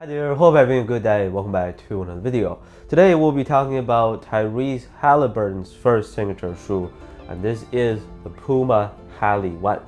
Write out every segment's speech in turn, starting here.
Hi there, hope you're having a good day. Welcome back to another video. Today we'll be talking about Tyrese Haliburton's first signature shoe, and this is the Puma Hali 1.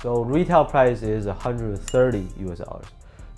So retail price is 130 US dollars.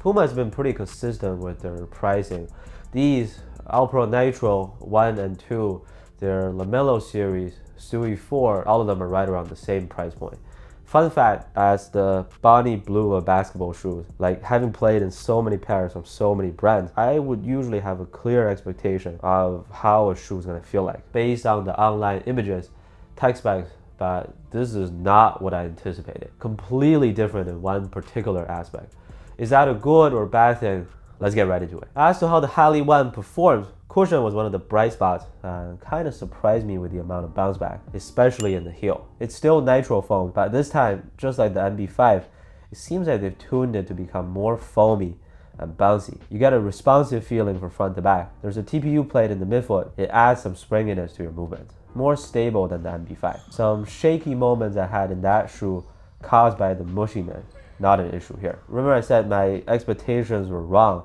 Puma has been pretty consistent with their pricing. These Opal Nitro 1 and 2, their Lamello series, Stewie 4, all of them are right around the same price point. Fun fact, as the Bonnie Blue of basketball shoes, like having played in so many pairs from so many brands, I would usually have a clear expectation of how a shoe is going to feel like based on the online images, tech specs, but this is not what I anticipated. Completely different in one particular aspect. Is that a good or bad thing? Let's get right into it. As to how the Hali 1 performs, cushion was one of the bright spots and kind of surprised me with the amount of bounce back, especially in the heel. It's still nitro foam, but this time, just like the MB5, it seems like they've tuned it to become more foamy and bouncy. You get a responsive feeling from front to back. There's a TPU plate in the midfoot. It adds some springiness to your movement. More stable than the MB5. Some shaky moments I had in that shoe caused by the mushiness, not an issue here. Remember I said my expectations were wrong.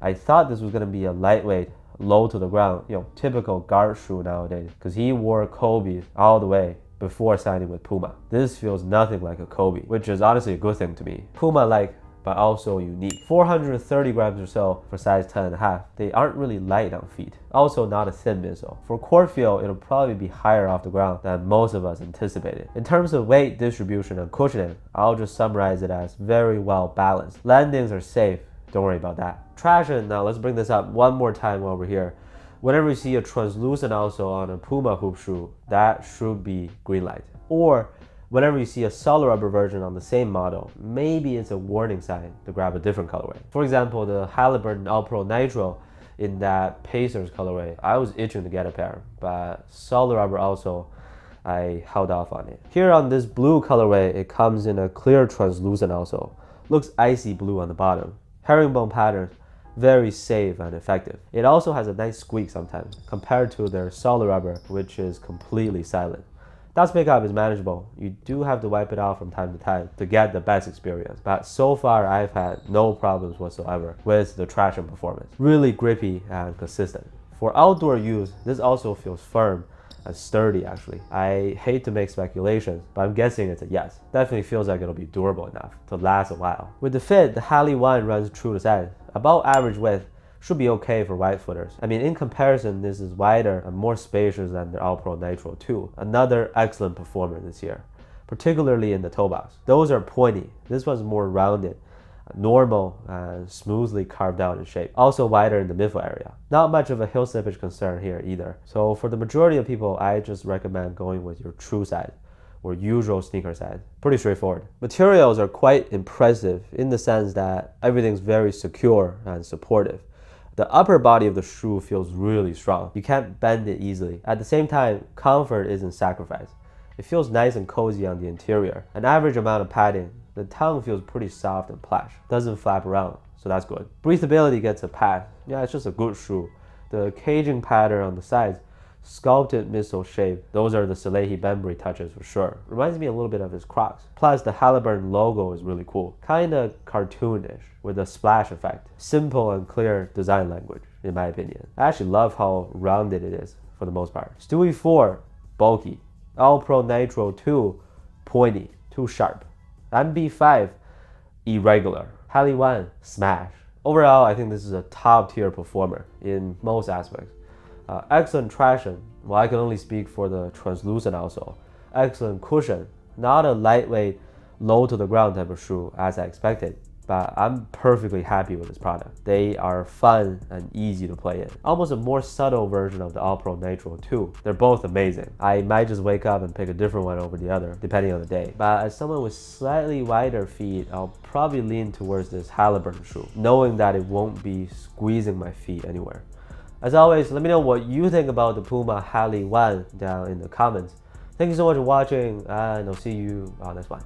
I thought this was going to be a lightweight, low to the ground, typical guard shoe nowadays, because he wore Kobe all the way before signing with Puma. This feels nothing like a Kobe, which is honestly a good thing to me. Puma-like, but also unique. 430 grams or so for size 10.5. They aren't really light on feet. Also not a thin midsole. For court feel, it'll probably be higher off the ground than most of us anticipated. In terms of weight distribution and cushioning, I'll just summarize it as very well balanced. Landings are safe, don't worry about that. Traction, now let's bring this up one more time while we're here. Whenever you see a translucent outsole on a Puma hoop shoe, that should be green light. Or whenever you see a solid rubber version on the same model, maybe it's a warning sign to grab a different colorway. For example, the Haliburton Opal Nitro in that Pacers colorway, I was itching to get a pair, but solid rubber also, I held off on it. Here on this blue colorway, it comes in a clear translucent outsole. Looks icy blue on the bottom. Herringbone pattern, very safe and effective. It also has a nice squeak sometimes, compared to their solid rubber, which is completely silent. Dust pickup is manageable. You do have to wipe it off from time to time to get the best experience. But so far, I've had no problems whatsoever with the traction performance. Really grippy and consistent. For outdoor use, this also feels firm and sturdy actually. I hate to make speculations, but I'm guessing it's a yes. Definitely feels like it'll be durable enough to last a while. With the fit, the Hali 1 runs true to size. About average width, should be okay for wide footers. I mean, in comparison, this is wider and more spacious than the Opal Nitro 2. Another excellent performer this year, particularly in the toe box. Those are pointy. This one's more rounded, normal, and smoothly carved out in shape. Also wider in the midfoot area. Not much of a heel slippage concern here either. So for the majority of people, I just recommend going with your true size or usual sneaker size. Pretty straightforward. Materials are quite impressive in the sense that everything's very secure and supportive. The upper body of the shoe feels really strong. You can't bend it easily. At the same time, comfort isn't sacrificed. It feels nice and cozy on the interior. An average amount of padding. The tongue feels pretty soft and plush. Doesn't flap around, so that's good. Breathability gets a pass. Yeah, it's just a good shoe. The caging pattern on the sides, sculpted midsole shape, those are the Salehi Bembury touches for sure. Reminds me a little bit of his Crocs. Plus the Haliburton logo is really cool. Kinda cartoonish with a splash effect. Simple and clear design language, in my opinion. I actually love how rounded it is for the most part. Stewie 4, bulky. Opal Nitro 2, pointy, too sharp. MB5, irregular. Hali 1, smash. Overall, I think this is a top tier performer in most aspects. Excellent traction. Well, I can only speak for the translucent outsole. Excellent cushion. Not a lightweight, low to the ground type of shoe as I expected, but I'm perfectly happy with this product. They are fun and easy to play in. Almost a more subtle version of the Opal Nitro 2. They're both amazing. I might just wake up and pick a different one over the other, depending on the day. But as someone with slightly wider feet, I'll probably lean towards this Haliburton shoe, knowing that it won't be squeezing my feet anywhere. As always, let me know what you think about the Puma Hali 1 down in the comments. Thank you so much for watching, and I'll see you on the next one.